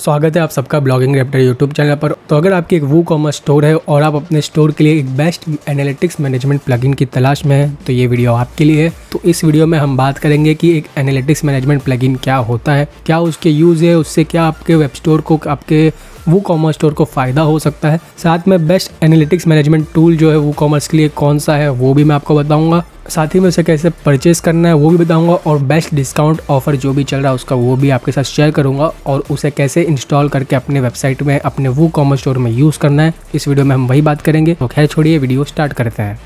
स्वागत है आप सबका ब्लॉगिंग रैप्टर यूट्यूब चैनल पर। तो अगर आपकी एक वू कॉमर्स स्टोर है और आप अपने स्टोर के लिए एक बेस्ट एनालिटिक्स मैनेजमेंट प्लगइन की तलाश में हैं तो ये वीडियो आपके लिए है। तो इस वीडियो में हम बात करेंगे कि एक एनालिटिक्स मैनेजमेंट प्लगइन क्या होता है, क्या उसके यूज़ है, उससे क्या आपके वेब स्टोर को, आपके वू कॉमर्स स्टोर को फ़ायदा हो सकता है। साथ में बेस्ट एनालिटिक्स मैनेजमेंट टूल जो है वू कॉमर्स के लिए कौन सा है वो भी मैं आपको बताऊंगा। साथ ही में उसे कैसे परचेस करना है वो भी बताऊंगा और बेस्ट डिस्काउंट ऑफर जो भी चल रहा है उसका वो भी आपके साथ शेयर करूंगा और उसे कैसे इंस्टॉल करके अपने वेबसाइट में, अपने वू कॉमर्स स्टोर में यूज़ करना है। इस वीडियो में हम वही बात करेंगे। तो खैर छोड़िए, वीडियो स्टार्ट करते हैं।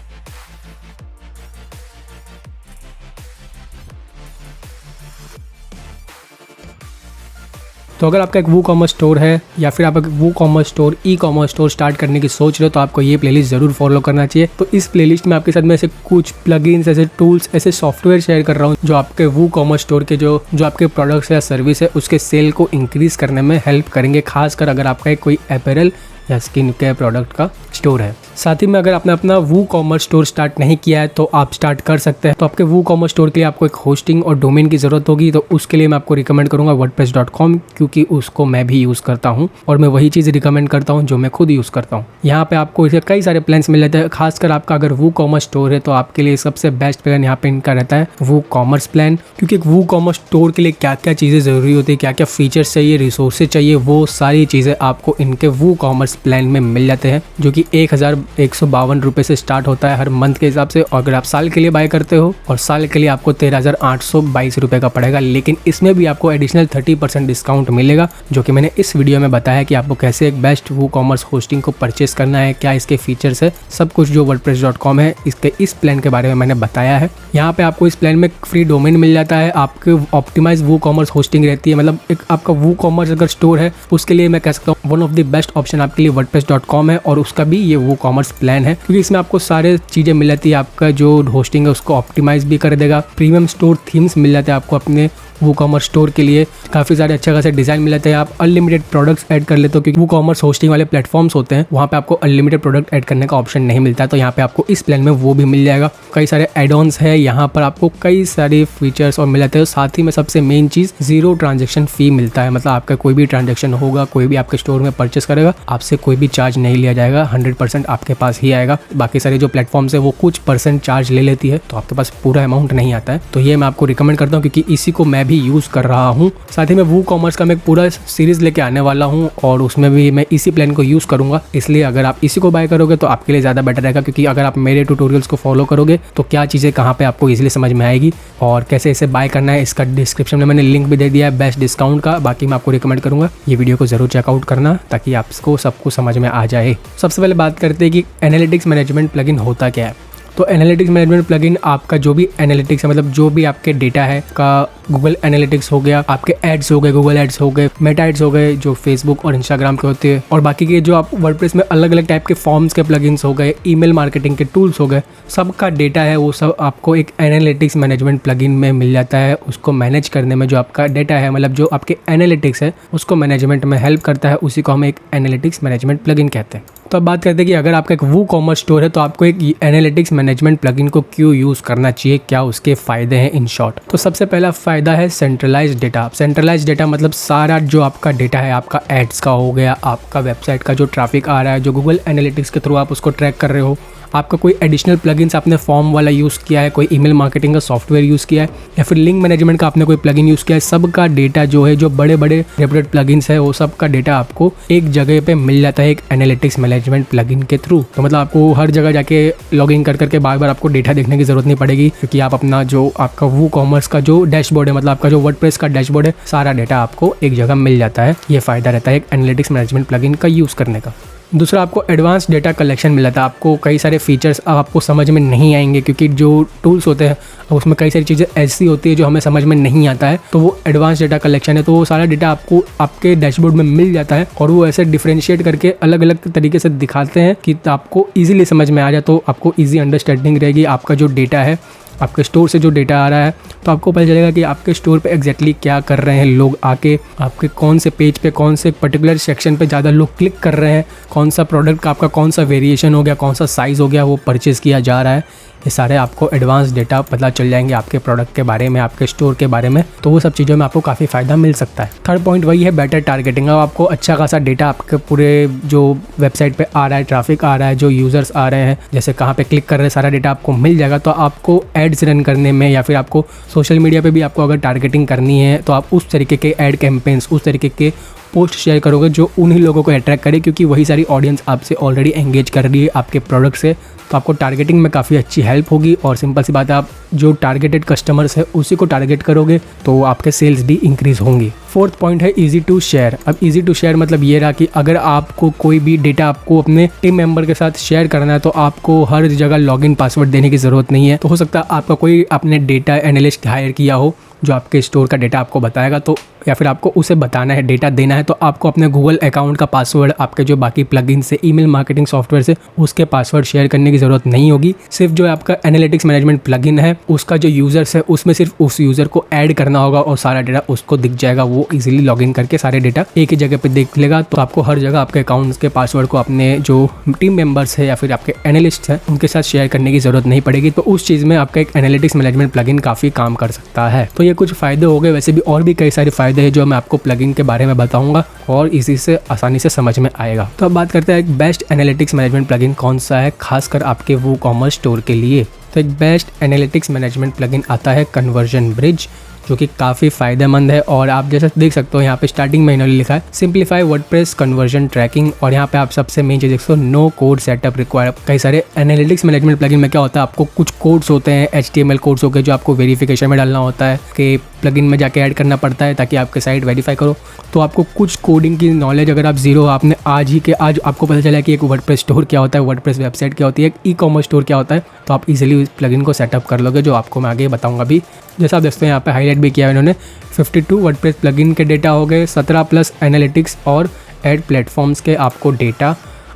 तो अगर आपका एक वू कॉमर्स स्टोर है या फिर आप एक WooCommerce store, e commerce store start करने की सोच रहे हो तो आपको ये प्लेलिस्ट ज़रूर फॉलो करना चाहिए। तो इस प्लेलिस्ट में आपके साथ में ऐसे कुछ प्लगइन्स, ऐसे टूल्स, ऐसे सॉफ्टवेयर शेयर कर रहा हूँ जो आपके वू कॉमर्स स्टोर के जो आपके प्रोडक्ट्स या सर्विस है उसके सेल को इंक्रीज़ करने में हेल्प करेंगे, खासकर अगर आपका एक कोई अपैरल या स्किन केयर प्रोडक्ट का स्टोर है। साथ ही में अगर आपने अपना वू कॉमर्स स्टोर स्टार्ट नहीं किया है तो आप स्टार्ट कर सकते हैं। तो आपके वू कॉमर्स स्टोर के लिए आपको एक होस्टिंग और डोमेन की ज़रूरत होगी, तो उसके लिए मैं आपको रिकमेंड करूंगा wordpress.com, क्योंकि उसको मैं भी यूज़ करता हूं और मैं वही चीज़ रिकमेंड करता हूं जो मैं खुद यूज़ करता हूं। यहाँ पे आपको इसे कई सारे प्लान्स मिल जाते हैं। खासकर आपका अगर वू कॉमर्स स्टोर है तो आपके लिए सबसे बेस्ट प्लान यहाँ पे इनका रहता है वू कॉमर्स प्लान, क्योंकि एक वू कॉमर्स स्टोर के लिए क्या क्या चीज़ें ज़रूरी होती है, क्या क्या फीचर्स चाहिए, रिसोर्सेज चाहिए, वो सारी चीज़ें आपको इनके वू कॉमर्स प्लान में मिल जाते हैं, जो कि 1152 रुपये से स्टार्ट होता है हर मंथ के हिसाब से। और अगर आप साल के लिए बाय करते हो और साल के लिए आपको 13,822 रुपये का पड़ेगा, लेकिन इसमें भी आपको एडिशनल 30% डिस्काउंट मिलेगा, जो कि मैंने इस वीडियो में बताया कि आपको कैसे एक बेस्ट वू कॉमर्स होस्टिंग को परचेस करना है, क्या इसके फीचर्स है, सब कुछ जो wordpress.com है इसके इस प्लान के बारे में मैंने बताया है। यहाँ पे आपको इस प्लान में फ्री डोमेन मिल जाता है, आपके ऑप्टिमाइज वू कॉमर्स होस्टिंग रहती है, मतलब एक आपका वू कॉमर्स अगर स्टोर है उसके लिए मैं कह सकता हूँ one of the best option आपके लिए wordpress.com है और उसका भी ये वू कॉमर्स प्लान है, क्योंकि इसमें आपको सारे चीज़ें मिल जाती है। आपका जो होस्टिंग है उसको ऑप्टिमाइज भी कर देगा, प्रीमियम स्टोर थीम्स मिल जाते हैं आपको अपने वू कॉमर्स स्टोर के लिए, काफ़ी सारे अच्छे खासे डिज़ाइन मिल जाते हैं। आप अनलिमिटेड प्रोडक्ट्स ऐड कर लेते हो, क्योंकि वू कॉमर्स होस्टिंग वाले प्लेटफॉर्म्स होते हैं वहाँ पे आपको अनलिमिटेड प्रोडक्ट ऐड करने का ऑप्शन नहीं मिलता है, तो यहाँ पे आपको इस प्लान में वो भी मिल जाएगा। कई सारे एड ऑन्स है, यहाँ पर आपको कई सारे फीचर्स और मिल जाते हैं। साथ ही में सबसे मेन चीज़ 0 ट्रांजेक्शन फ़ी मिलता है, मतलब आपका कोई भी ट्रांजेक्शन होगा, कोई भी आपके स्टोर में परचेस करेगा, आपसे कोई भी चार्ज नहीं लिया जाएगा, 100% आपके पास ही आएगा। बाकी सारे जो प्लेटफॉर्म्स है वो कुछ % चार्ज ले लेती है, तो आपके पास पूरा अमाउंट नहीं आता है। तो ये मैं आपको रिकमेंड करता हूँ, क्योंकि इसी को मैं भी यूज़ कर रहा हूँ। साथ ही में वू कॉमर्स का मैं पूरा सीरीज लेके आने वाला हूँ और उसमें भी मैं इसी प्लान को यूज़ करूँगा, इसलिए अगर आप इसी को बाय करोगे तो आपके लिए ज़्यादा बेटर रहेगा, क्योंकि अगर आप मेरे ट्यूटोरियल्स को फॉलो करोगे तो क्या चीज़ें कहाँ पे आपको इजीली समझ में आएगी और कैसे इसे बाय करना है, इसका डिस्क्रिप्शन में मैंने लिंक भी दे दिया है बेस्ट डिस्काउंट का। बाकी मैं आपको रिकमेंड करूँगा ये वीडियो को ज़रूर चेकआउट करना ताकि आपको सब कुछ समझ में आ जाए। सबसे पहले बात करते हैं कि एनालिटिक्स मैनेजमेंट प्लगइन होता क्या है। तो एनालिटिक्स मैनेजमेंट प्लगइन आपका जो भी एनालिटिक्स है, मतलब जो भी आपके डेटा है का गूगल एनालिटिक्स हो गया, आपके एड्स हो गए, गूगल एड्स हो गए, मेटा एड्स हो गए जो फेसबुक और इंस्टाग्राम के होते हैं, और बाकी के जो आप वर्डप्रेस में अलग अलग टाइप के फॉर्म्स के प्लगइन्स हो गए, ईमेल मार्केटिंग के टूल्स हो गए, सबका डेटा है वो सब आपको एक एनालिटिक्स मैनेजमेंट प्लगइन में मिल जाता है। उसको मैनेज करने में जो आपका डेटा है, मतलब जो आपके एनालिटिक्स है उसको मैनेजमेंट में हेल्प करता है, उसी को हम एक एनालिटिक्स मैनेजमेंट प्लगइन कहते हैं। तो अब बात करते हैं कि अगर आपका एक वू कॉमर्स स्टोर है तो आपको एक एनालिटिक्स मैनेजमेंट प्लगइन को क्यों यूज़ करना चाहिए, क्या उसके फ़ायदे हैं इन शॉर्ट। तो सबसे पहला फ़ायदा है सेंट्रलाइज्ड डेटा। सेंट्रलाइज्ड डेटा मतलब सारा जो आपका डेटा है, आपका एड्स का हो गया, आपका वेबसाइट का जो ट्रैफिक आ रहा है, जो गूगल एनालिटिक्स के थ्रू आप उसको ट्रैक कर रहे हो, आपका कोई एडिशनल प्लगइन्स आपने फॉर्म वाला यूज़ किया है, कोई ईमेल मार्केटिंग का सॉफ्टवेयर यूज़ किया है, या फिर लिंक मैनेजमेंट का आपने कोई प्लगइन यूज़ किया है, सबका डेटा जो है, जो बड़े बड़े रेप्यूटेड प्लगइन्स है वो सब का डेटा आपको एक जगह पे मिल जाता है एक एनालिटिक्स मैनेजमेंट प्लगइन के थ्रू। तो मतलब आपको हर जगह जाके लॉगिन कर करके बार बार आपको डेटा देखने की ज़रूरत नहीं पड़ेगी, क्योंकि आप अपना जो आपका वू कॉमर्स का जो डैशबोर्ड है, मतलब आपका जो वर्डप्रेस का डैशबोर्ड है, सारा डेटा आपको एक जगह मिल जाता है। ये फ़ायदा रहता है एक एनालिटिक्स मैनेजमेंट प्लगइन का यूज़ करने का। दूसरा, आपको एडवांस डेटा कलेक्शन मिल जाता है। आपको कई सारे फीचर्स आपको समझ में नहीं आएंगे, क्योंकि जो टूल्स होते हैं उसमें कई सारी चीज़ें ऐसी होती है जो हमें समझ में नहीं आता है, तो वो एडवांस डेटा कलेक्शन है, तो वो सारा डेटा आपको आपके डैशबोर्ड में मिल जाता है और वो ऐसे डिफ्रेंशिएट करके अलग अलग तरीके से दिखाते हैं कि आपको ईजिली समझ में आ जाए, तो आपको ईजी अंडरस्टैंडिंग रहेगी। आपका जो डेटा है, आपके स्टोर से जो डेटा आ रहा है, तो आपको पता चलेगा कि आपके स्टोर पे एग्जैक्टली क्या कर रहे हैं लोग आके, आपके कौन से पेज पे, कौन से पर्टिकुलर सेक्शन पे ज़्यादा लोग क्लिक कर रहे हैं, कौन सा प्रोडक्ट का आपका कौन सा वेरिएशन हो गया, कौन सा साइज़ हो गया वो परचेज़ किया जा रहा है। ये सारे आपको एडवांस डेटा पता चल जाएंगे आपके प्रोडक्ट के बारे में, आपके स्टोर के बारे में, तो वो सब चीज़ों में आपको काफ़ी फ़ायदा मिल सकता है। थर्ड पॉइंट वही है बेटर टारगेटिंग। अब आपको अच्छा खासा डेटा आपके पूरे जो वेबसाइट पे आ रहा है, ट्रैफिक आ रहा है, जो यूज़र्स आ रहे हैं, जैसे कहाँ पे क्लिक कर रहे हैं, सारा डेटा आपको मिल जाएगा। तो आपको एड्स रन करने में या फिर आपको सोशल मीडिया पे भी आपको अगर टारगेटिंग करनी है तो आप उस तरीके के एड कैंपेन्स, उस तरीके के पोस्ट शेयर करोगे जो उन्हीं लोगों को अट्रैक्ट करे, क्योंकि वही सारी ऑडियंस आपसे ऑलरेडी एंगेज कर रही है आपके प्रोडक्ट से। तो आपको टारगेटिंग में काफ़ी अच्छी हेल्प होगी और सिंपल सी बात है, आप जो टारगेटेड कस्टमर्स है उसी को टारगेट करोगे तो आपके सेल्स भी इंक्रीज़ होंगी। फोर्थ पॉइंट है ईजी टू शेयर। अब ईजी टू शेयर मतलब ये रहा कि अगर आपको कोई भी डेटा आपको अपने टीम मेंबर के साथ शेयर करना है तो आपको हर जगह लॉगिन पासवर्ड देने की ज़रूरत नहीं है। तो हो सकता है आपका कोई आपने डेटा एनालिस्ट हायर किया हो जो आपके स्टोर का डेटा आपको बताएगा, तो या फिर आपको उसे बताना है, डेटा देना है, तो आपको अपने गूगल अकाउंट का पासवर्ड, आपके जो बाकी प्लगइन से, ईमेल मार्केटिंग सॉफ्टवेयर से, उसके पासवर्ड शेयर करने की ज़रूरत नहीं होगी। सिर्फ जो आपका एनालिटिक्स मैनेजमेंट प्लगइन है उसका जो यूज़र्स है उसमें सिर्फ उस यूज़र को ऐड करना होगा और सारा डेटा उसको दिख जाएगा। वो इजीली लॉगिन करके सारे डेटा एक ही जगह पे देख लेगा। तो आपको हर जगह आपके अकाउंट्स के पासवर्ड को अपने जो टीम मेंबर्स है या फिर आपके एनालिस्ट हैं उनके साथ शेयर करने की ज़रूरत नहीं पड़ेगी। तो उस चीज़ में आपका एक एनालिटिक्स मैनेजमेंट प्लगइन काफ़ी काम कर सकता है। तो ये कुछ फ़ायदे हो गए, वैसे भी और भी कई सारे फ़ायदे हैं जो मैं आपको प्लगइन के बारे में बताऊंगा और इसी से आसानी से समझ में आएगा। तो अब बात करते हैं एक बेस्ट एनालिटिक्स मैनेजमेंट प्लगइन कौन सा है खासकर आपके वूकॉमर्स स्टोर के लिए। तो एक बेस्ट एनालिटिक्स मैनेजमेंट प्लगइन आता है कन्वर्जन ब्रिज, जो कि काफ़ी फ़ायदेमंद है। और आप जैसा देख सकते हो यहाँ पे स्टार्टिंग में इन्होंने लिखा है सिंप्लीफाई वर्डप्रेस कन्वर्जन ट्रैकिंग, और यहाँ पे आप सबसे मेन चीज़ देख सकते हो नो कोड सेटअप रिक्वायर। कई सारे एनालिटिक्स मैनेजमेंट प्लगइन में क्या होता है, आपको कुछ कोड्स होते हैं, HTML कोड्स हो गए जो आपको वेरिफिकेशन में डालना होता है कि प्लगइन में जाके ऐड करना पड़ता है ताकि आपके साइट वेरीफाई करो। तो आपको कुछ कोडिंग की नॉलेज अगर आप जीरो, आपने आज ही के आज आपको पता चला कि एक वर्डप्रेस स्टोर क्या होता है, वर्डप्रेस वेबसाइट क्या होती है, एक ई-कॉमर्स स्टोर क्या होता है, तो आप इजीली उस प्लगइन को सेटअप कर लोगे, जो आपको मैं आगे बताऊंगा भी। जैसा आप देखते हैं यहाँ पे हाईलाइट भी किया है इन्होंने, 52 वर्डप्रेस प्लगइन के डेटा हो गए, 17 प्लस एनालिटिक्स और एड प्लेटफॉर्म्स के आपको डेटा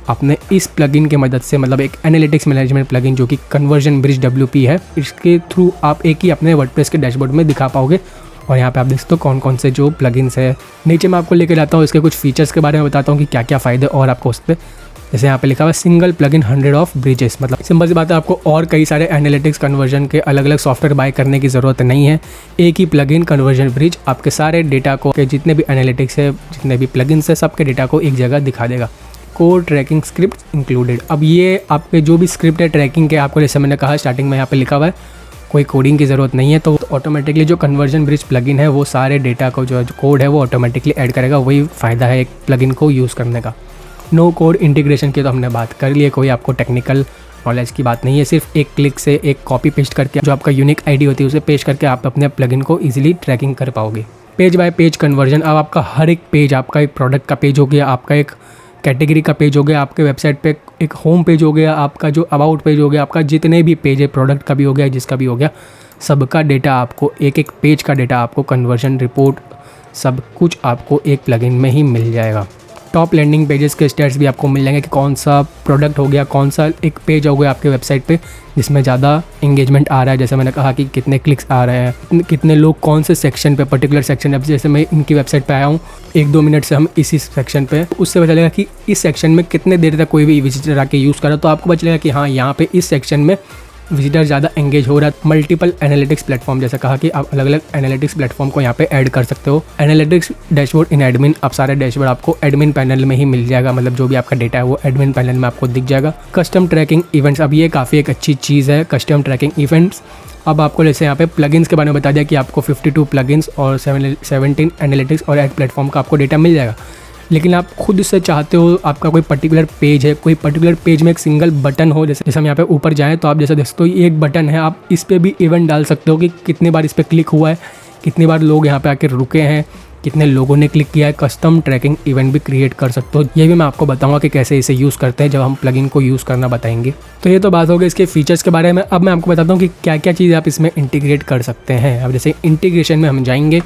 अपने इस प्लगइन के मदद से, मतलब एक एनालिटिक्स मैनेजमेंट प्लगइन जो कि कन्वर्जन ब्रिज WP है, इसके थ्रू आप एक ही अपने वर्डप्रेस के डैशबोर्ड में दिखा पाओगे। और यहाँ पे आप देख सकते हो कौन कौन से जो प्लगइन्स है। नीचे मैं आपको लेकर जाता हूँ, इसके कुछ फीचर्स के बारे में बताता हूँ कि क्या क्या फ़ायदे और आपको उस पर। जैसे यहाँ पे लिखा हुआ है सिंगल प्लगइन 100 ऑफ ब्रिजेस, मतलब सिंपल सी बात है, आपको और कई सारे एनालिटिक्स कन्वर्जन के अलग अलग सॉफ्टवेयर बाय करने की ज़रूरत नहीं है। एक ही प्लगइन कन्वर्जन ब्रिज आपके सारे डेटा को, जितने भी एनालिटिक्स है, जितने भी प्लगइन्स है, सबके डेटा को एक जगह दिखा देगा। Code tracking script included. अब ये आपके जो भी स्क्रिप्ट है ट्रैकिंग के, आपको जैसे मैंने कहा स्टार्टिंग में यहाँ पे लिखा हुआ है कोई कोडिंग की ज़रूरत नहीं है, तो ऑटोमेटिकली जो कन्वर्जन ब्रिज प्लगइन है वो सारे डेटा को, जो कोड है वो ऑटोमेटिकली ऐड करेगा। वही फ़ायदा है एक प्लगइन को यूज़ करने का। नो कोड इंटीग्रेशन की तो हमने बात कर ली है, कोई आपको टेक्निकल नॉलेज की बात नहीं है, सिर्फ एक क्लिक से एक कॉपी पेस्ट करके जो आपका यूनिक आईडी होती है उसे पेस्ट करके आप अपने प्लगइन को इजीली ट्रैकिंग कर पाओगे। Page bye page conversion. अब आपका हर एक पेज, आपका एक प्रोडक्ट का पेज हो गया, आपका एक कैटेगरी का पेज हो गया, आपके वेबसाइट पे एक होम पेज हो गया, आपका जो अबाउट पेज हो गया, आपका जितने भी पेज है, प्रोडक्ट का भी हो गया, जिसका भी हो गया, सबका डेटा आपको, एक एक पेज का डेटा आपको, कन्वर्जन रिपोर्ट, सब कुछ आपको एक प्लगइन में ही मिल जाएगा। टॉप लैंडिंग पेजेस के स्टेट्स भी आपको मिल जाएंगे कि कौन सा प्रोडक्ट हो गया, कौन सा एक पेज हो गया आपके वेबसाइट पे जिसमें ज़्यादा एंगेजमेंट आ रहा है। जैसे मैंने कहा कि कितने क्लिक्स आ रहे हैं, कितने लोग कौन से सेक्शन पे, पर्टिकुलर सेक्शन। अब जैसे मैं इनकी वेबसाइट पे आया हूँ, 1-2 मिनट से हम इसी सेक्शन पे, उससे पता चलेगा कि इस सेक्शन में कितने देर तक कोई भी विजिटर आके यूज़ कर रहा है, तो आपको पता चलेगा कि हाँ यहाँ पे इस सेक्शन में विजिटर ज़्यादा एंगेज हो रहा है। मल्टीपल एनालिटिक्स प्लेटफॉर्म, जैसे कहा कि आप अलग अलग एनालिटिक्स प्लेटफॉर्म को यहाँ पे ऐड कर सकते हो। एनालिटिक्स डैशबोर्ड इन एडमिन, अब सारे डैशबोर्ड आपको एडमिन पैनल में ही मिल जाएगा, मतलब जो भी आपका डेटा है वो एडमिन पैनल में आपको दिख जाएगा। कस्टम ट्रैकिंग इवेंट्स, अब ये काफ़ी एक अच्छी चीज़ है, कस्टम ट्रैकिंग इवेंट्स। अब आपको जैसे यहाँ पे प्लगइन्स के बारे में बता दिया कि आपको 52 प्लगइन्स और 17 एनालिटिक्स और एड प्लेटफॉर्म का आपको डेटा मिल जाएगा। लेकिन आप खुद से चाहते हो, आपका कोई पर्टिकुलर पेज है, कोई पर्टिकुलर पेज में एक सिंगल बटन हो, जैसे हम यहाँ पे ऊपर जाएं तो आप जैसे देख सकते हो ये एक बटन है, आप इस पर भी इवेंट डाल सकते हो कि कितनी बार इस पर क्लिक हुआ है, कितनी बार लोग यहाँ पे आके रुके हैं, कितने लोगों ने क्लिक किया है। कस्टम ट्रैकिंग इवेंट भी क्रिएट कर सकते हो। ये भी मैं आपको बताऊंगा कि कैसे इसे यूज़ करते हैं जब हम प्लगइन को यूज़ करना बताएंगे। तो ये तो बात हो गई इसके फीचर्स के बारे में। अब मैं आपको बताता हूँ कि क्या क्या चीज़ आप इसमें इंटीग्रेट कर सकते हैं। अब जैसे इंटीग्रेशन में हम जाएंगे,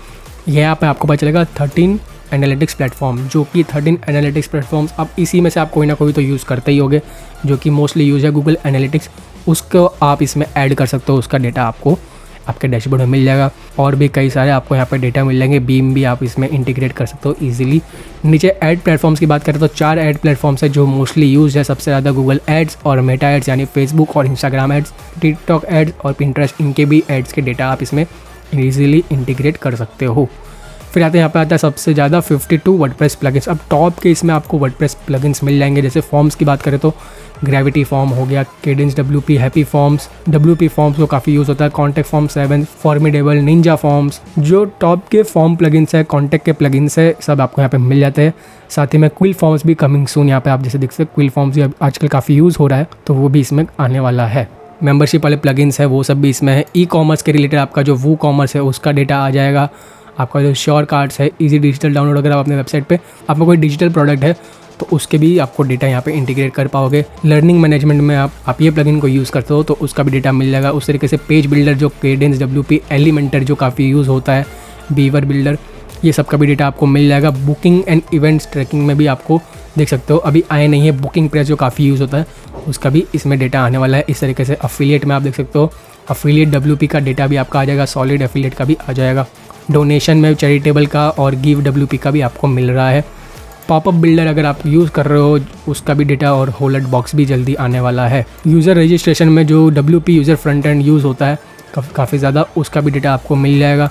यहाँ पे आपको पता चलेगा 13 एनालिटिक्स प्लेटफॉर्म, जो कि 13 एनालिटिक्स प्लेटफॉर्म्स, अब इसी में से आप कोई ना कोई तो यूज़ करते ही होगे, जो कि मोस्टली यूज़ है गूगल एनालिटिक्स, उसको आप इसमें ऐड कर सकते हो, उसका डेटा आपको आपके डैशबोर्ड में मिल जाएगा। और भी कई सारे आपको यहाँ पे डेटा मिल जाएंगे। बीम भी आप इसमें इंटीग्रेट कर सकते हो ईजिली। नीचे ऐड प्लेटफॉर्म्स की बात करें तो 4 ऐड प्लेटफॉर्म्स है जो मोस्टली यूज है। सबसे ज़्यादा गूगल एड्स और मेटा एड्स यानी फेसबुक और इंस्टाग्राम एड्स, टिकटॉक एड्स और पिंटरेस्ट, इनके भी एड्स के डेटा आप इसमें ईजिली इंटीग्रेट कर सकते हो। फिर आते हैं यहाँ पे आता है सबसे ज़्यादा 52 वर्डप्रेस प्लगइन्स। अब टॉप के इसमें आपको वर्डप्रेस प्लगइन्स मिल जाएंगे। जैसे फॉर्म्स की बात करें तो ग्रेविटी फॉर्म हो गया, cadence WP, happy forms, WP forms को काफ़ी यूज़ होता है, contact form 7, formidable, Ninja forms. जो टॉप के फॉर्म प्लगइन्स है, कॉन्टैक्ट के प्लगइन्स है, सब आपको यहाँ पे मिल जाते हैं। साथ ही में क्विल फॉर्म्स भी कमिंग सून। यहाँ पे आप जैसे देख सकते हैं क्विल फॉर्म्स भी आजकल काफ़ी यूज़ हो रहा है, तो वो भी इसमें आने वाला है। मेंबरशिप वाले प्लगइन्स है वो सब भी इसमें है। ई कॉमर्स के रिलेटेड आपका जो वू कॉमर्स है उसका डेटा आ जाएगा। आपका जो श्योर कार्ड्स है, इजी डिजिटल डाउनलोड अगर आप अपने वेबसाइट पे आपका कोई डिजिटल प्रोडक्ट है तो उसके भी आपको डेटा यहाँ पे इंटीग्रेट कर पाओगे। लर्निंग मैनेजमेंट में आप ये प्लगइन को यूज़ करते हो तो उसका भी डेटा मिल जाएगा। उस तरीके से पेज बिल्डर जो केडेंस WP, एलिमेंटर जो काफ़ी यूज़ होता है, बीवर बिल्डर, ये सब का भी डेटा आपको मिल जाएगा। बुकिंग एंड इवेंट्स ट्रैकिंग में भी आपको देख सकते हो अभी आए नहीं है। बुकिंग प्रेस जो काफ़ी यूज़ होता है उसका भी इसमें डेटा आने वाला है। इस तरीके से अफिलिएट में आप देख सकते हो अफिलिएट WP का डेटा भी आपका आ जाएगा, सॉलिड एफिलिएट का भी आ जाएगा। डोनेशन में चैरिटेबल का और गिव WP का भी आपको मिल रहा है। पॉपअप बिल्डर अगर आप यूज़ कर रहे हो उसका भी डेटा और होल्ड बॉक्स भी जल्दी आने वाला है। यूज़र रजिस्ट्रेशन में जो WP user front end use होता है काफ़ी ज़्यादा, उसका भी डेटा आपको मिल जाएगा।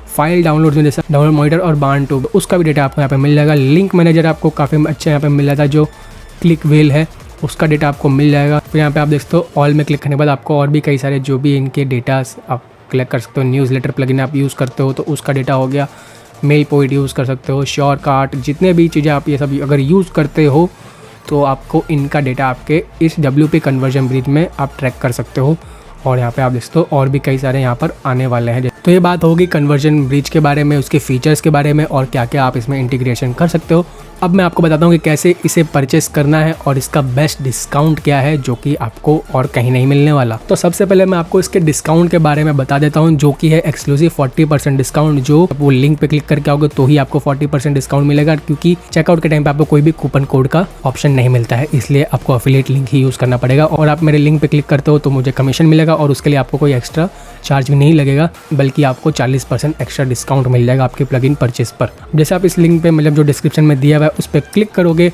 फाइल डाउनलोड में जैसे डाउनलोड मॉनिटर और बार्न टूब, उसका भी डेटा आपको यहाँ पे मिल जाएगा। लिंक मैनेजर आपको काफ़ी अच्छा यहाँ पे मिल जाता है, जो क्लिक व्हील है उसका डेटा आपको मिल जाएगा। फिर यहाँ पे आप देख सकते हो ऑल में क्लिक करने के बाद आपको और भी कई सारे जो भी इनके डेटा आप कलेक्ट कर सकते हो। न्यूज़लेटर प्लगइन आप यूज़ करते हो तो उसका डेटा हो गया। मेल पॉइंट यूज़ कर सकते हो, श्योर कार्ट, जितने भी चीज़ें आप ये सब अगर यूज़ करते हो तो आपको इनका डेटा आपके इस WP कन्वर्जन ब्रिज में आप ट्रैक कर सकते हो। और यहाँ पे आप देख सकते हो और भी कई सारे यहाँ पर आने वाले हैं। तो ये बात होगी कन्वर्जन ब्रिज के बारे में, उसके फीचर्स के बारे में और क्या क्या आप इसमें इंटीग्रेशन कर सकते हो। अब मैं आपको बताता हूँ कि कैसे इसे परचेस करना है और इसका बेस्ट डिस्काउंट क्या है जो कि आपको और कहीं नहीं मिलने वाला। तो सबसे पहले मैं आपको इसके डिस्काउंट के बारे में बता देता हूँ, जो कि है एक्सक्लूसिव 40% डिस्काउंट। जो वो लिंक पे क्लिक करके आओगे तो ही आपको 40% डिस्काउंट मिलेगा, क्योंकि चेकआउट के टाइम पे आपको कोई भी कूपन कोड का ऑप्शन नहीं मिलता है, इसलिए आपको अफिलिएट लिंक ही यूज़ करना पड़ेगा। और आप मेरे लिंक पे क्लिक करते हो तो मुझे कमीशन मिलेगा और उसके लिए आपको कोई एक्स्ट्रा चार्ज भी नहीं लगेगा, बल्कि आपको 40% एक्स्ट्रा डिस्काउंट मिल जाएगा आपके प्लगइन परचेस पर। जैसे आप इस लिंक पे मतलब जो डिस्क्रिप्शन में दिया हुआ है उस पर क्लिक करोगे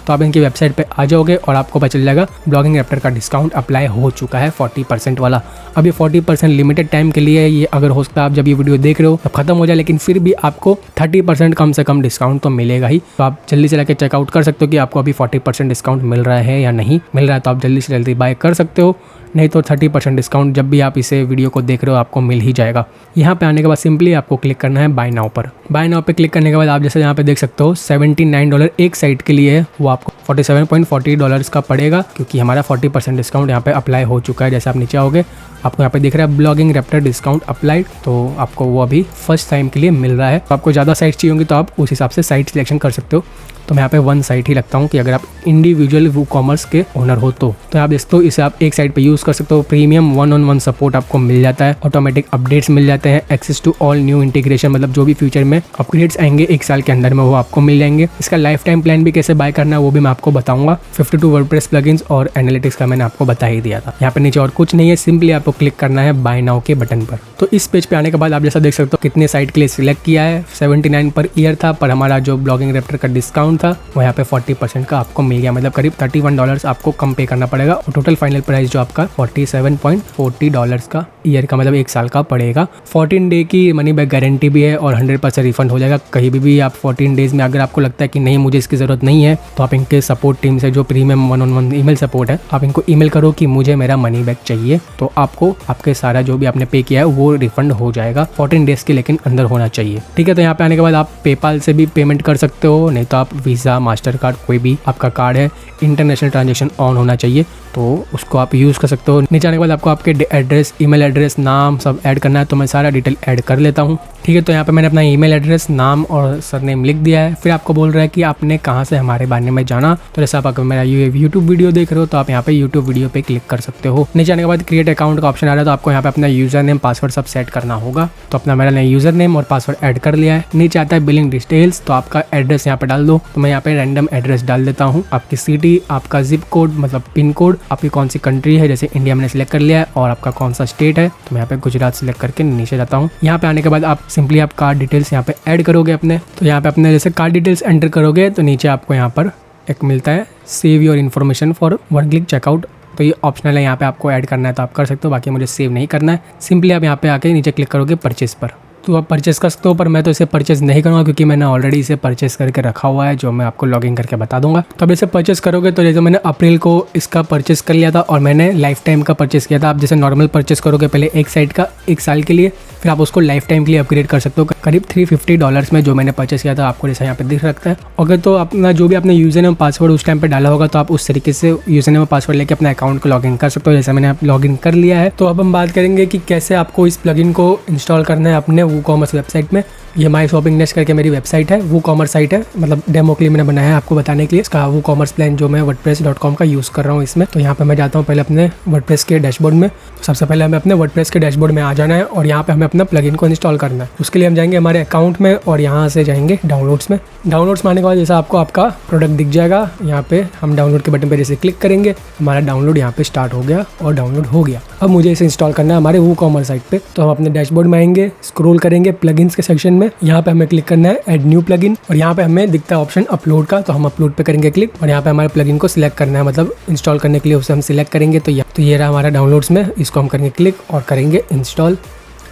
तो आप इनकी वेबसाइट पे आ जाओगे और आपको पता चल जाएगा ब्लॉगिंग रैप्टर का डिस्काउंट अप्लाई हो चुका है 40% वाला। अब ये 40% लिमिटेड टाइम के लिए है, ये अगर हो सकता है आप जब ये वीडियो देख रहे हो तब खत्म हो जाए, लेकिन फिर भी आपको 30% कम से कम डिस्काउंट तो मिलेगा ही। तो आप जल्दी से जाकर चेकआउट कर सकते हो कि आपको अभी 40% डिस्काउंट मिल रहा है या नहीं मिल रहा है, तो आप जल्दी से जल्दी बाय कर सकते हो। नहीं तो 30% डिस्काउंट जब भी आप इसे वीडियो को देख रहे हो आपको मिल ही जाएगा। यहाँ पे आने के बाद सिंपली आपको क्लिक करना है बाय नाउ पर। बाय नाउ पे क्लिक करने के बाद आप जैसे यहाँ पे देख सकते हो $79 एक साइट के लिए है, वो आपको $47.40 का पड़ेगा, क्योंकि हमारा 40% डिस्काउंट यहाँ पे अप्लाई हो चुका है। जैसे आप नीचे आओगे आपको यहाँ पे दिख रहा है ब्लॉगिंग रैप्टर डिस्काउंट अप्लाइड, तो आपको वो अभी फर्स्ट टाइम के लिए मिल रहा है। तो आपको ज़्यादा साइट्स चाहिए होंगी तो आप उस हिसाब से साइट सिलेक्शन कर सकते हो। तो मैं यहाँ पे 1 साइट ही रखता हूँ कि अगर आप इंडिविजुअल वू कॉमर्स के ओनर हो तो आप देखते हो इसे आप एक साइट पे यूज़ कर सकते हो। प्रीमियम 1-on-1 सपोर्ट आपको मिल जाता है, ऑटोमेटिक अपडेट्स मिल जाते हैं, access to all new integration, मतलब जो भी फ्यूचर में अपग्रेड्स आएंगे 1 साल के अंदर में वो आपको मिल जाएंगे। इसका लाइफ टाइम प्लान भी कैसे बाय करना है वो भी मैं आपको बताऊंगा। 52 वर्डप्रेस प्लगइन्स और एनालिटिक्स का मैंने आपको बता ही दिया था। यहाँ पे नीचे और कुछ नहीं है, सिंपली आपको क्लिक करना है बाय नाउ के बटन पर। तो इस पेज पे आने के बाद आप जैसा देख सकते हो कितने साइट के लिए सिलेक्ट किया है। 79 पर ईयर था, पर हमारा जो ब्लॉगिंग रैप्टर का डिस्काउंट था वो यहाँ पे 40% का आपको मिल गया, मतलब करीब $31 आपको कम पे करना पड़ेगा। और टोटल फाइनल प्राइस जो आपका $47.40 का ईयर का मतलब 1 साल का पड़ेगा। 14 डे की मनी बैक गारंटी भी है और 100% रिफंड हो जाएगा कहीं भी आप 14 डेज में। अगर आपको लगता है कि नहीं मुझे इसकी ज़रूरत नहीं है तो आप इनके सपोर्ट टीम से जो प्रीमियम 1-on-1 ईमेल सपोर्ट है आप इनको ईमेल करो कि मुझे मेरा मनी बैक चाहिए, तो आपको आपके सारा जो भी आपने पे किया है वो रिफंड हो जाएगा 14 डेज के, लेकिन अंदर होना चाहिए। ठीक है, तो यहाँ पे आने के बाद आप पेपाल से भी पेमेंट कर सकते हो, नहीं तो आप वीज़ा, मास्टर कार्ड, कोई भी आपका कार्ड है, इंटरनेशनल ट्रांजेक्शन ऑन होना चाहिए तो उसको आप यूज़ कर सकते हो। नीचे आने के बाद आपको आपके एड्रेस, ईमेल एड्रेस, नाम सब ऐड करना है, तो मैं सारा डिटेल ऐड कर लेता हूँ। ठीक है, तो यहाँ पे मैंने अपना ईमेल एड्रेस, नाम और सरनेम लिख दिया है। फिर आपको बोल रहा है कि आपने कहाँ से हमारे बारे में जाना, तो जैसे आप अगर मेरा यूट्यूब वीडियो देख रहे हो तो आप यहाँ पे यूट्यूब वीडियो पे क्लिक कर सकते हो। नीचे आने के बाद क्रिएट अकाउंट का ऑप्शन आ रहा है, तो आपको यहाँ पे अपना यूजर नेम, पासवर्ड सब सेट करना होगा। तो अपना मैंने यूजर नेम और पासवर्ड ऐड कर लिया है। नीचे आता है बिलिंग डिटेल्स, तो आपका एड्रेस यहाँ पे डाल दो। तो मैं यहाँ पे रैंडम एड्रेस डाल देता हूँ, आपकी सिटी, आपका जिप कोड मतलब पिन कोड, आपकी कौन सी कंट्री है, जैसे इंडिया मैंने सिलेक्ट कर लिया है, और आपका कौन सा स्टेट है, तो मैं यहाँ पे गुजरात सिलेक्ट करके नीचे जाता हूँ। यहाँ पे आने के बाद आप सिंपली आप कार्ड डिटेल्स यहाँ पे ऐड करोगे अपने। तो यहाँ पे अपने जैसे कार्ड डिटेल्स एंटर करोगे तो नीचे आपको यहाँ पर एक मिलता है save your information for one click checkout. तो ये ऑप्शनल है, यहाँ पे आपको ऐड करना है तो आप कर सकते हो, बाकी मुझे सेव नहीं करना है। सिंपली आप यहाँ पे आके नीचे क्लिक करोगे परचेस पर, तो आप परचेस कर सकते हो। पर मैं तो इसे परचेस नहीं करूँगा क्योंकि मैंने ऑलरेडी इसे परचेस करके रखा हुआ है, जो मैं आपको लॉगिन करके बता दूंगा। तो अब इसे परचेस करोगे तो जैसे मैंने अप्रैल को इसका परचेस कर लिया था और मैंने लाइफ टाइम का परचेस किया था। आप जैसे नॉर्मल परचेस करोगे पहले एक साइट का 1 साल के लिए, फिर आप उसको लाइफ टाइम के लिए अपग्रेड कर सकते हो करीब $350 में, जो मैंने परचेस किया था आपको जैसा यहाँ पे दिख रखता है। अगर तो अपना जो भी आपने यूजर नेम पासवर्ड उस टाइम पे डाला होगा तो आप उस तरीके से यूजर नेम पासवर्ड लेके अपना अकाउंट को लॉगिन कर सकते हो, जैसे मैंने लॉगिन कर लिया है। तो अब हम बात करेंगे कि कैसे आपको इस प्लगइन को इंस्टॉल करना है अपने वूकॉमर्स वेबसाइट में। ये माई शॉपिंग नेस्ट करके मेरी वेबसाइट है, वूकॉमर्स साइट है, मतलब डेमो के लिए मैंने बनाया है आपको बताने के लिए। इसका वूकॉमर्स प्लान जो मैं wordpress.com का यूज़ कर रहा हूँ इसमें। तो यहाँ पे मैं जाता हूँ पहले अपने वर्डप्रेस के डैशबोर्ड में। सबसे पहले हमें अपने वर्डप्रेस के डैशबोर्ड में आ जाना है और यहाँ पे हमें अपना प्लगइन को इंस्टॉल करना है। उसके लिए हम जाएंगे हमारे अकाउंट में और यहाँ से जाएंगे डाउनलोड्स में। डाउनलोड्स में आने के बाद जैसा आपको आपका प्रोडक्ट दिख जाएगा, यहाँ पे हम डाउनलोड के बटन पे जैसे क्लिक करेंगे, हमारा डाउनलोड यहाँ पे स्टार्ट हो गया और डाउनलोड हो गया। अब मुझे इसे इंस्टॉल करना है हमारे वूकॉमर्स साइट पे। तो हम अपने डैशबोर्ड में आएंगे, स्क्रॉल करेंगे प्लगइन्स के सेक्शन में, यहाँ पे हमें क्लिक करना है ऐड न्यू प्लगइन और यहाँ पे हमें दिखता है ऑप्शन अपलोड का, तो हम अपलोड पे करेंगे क्लिक और यहाँ पे हमारे प्लगइन को सिलेक्ट करना है, मतलब इंस्टॉल करने के लिए उसे हम सिलेक्ट करेंगे। तो ये रहा हमारा डाउनलोड्स में, इसको हम करेंगे क्लिक और करेंगे इंस्टॉल।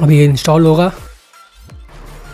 अब ये इंस्टॉल होगा।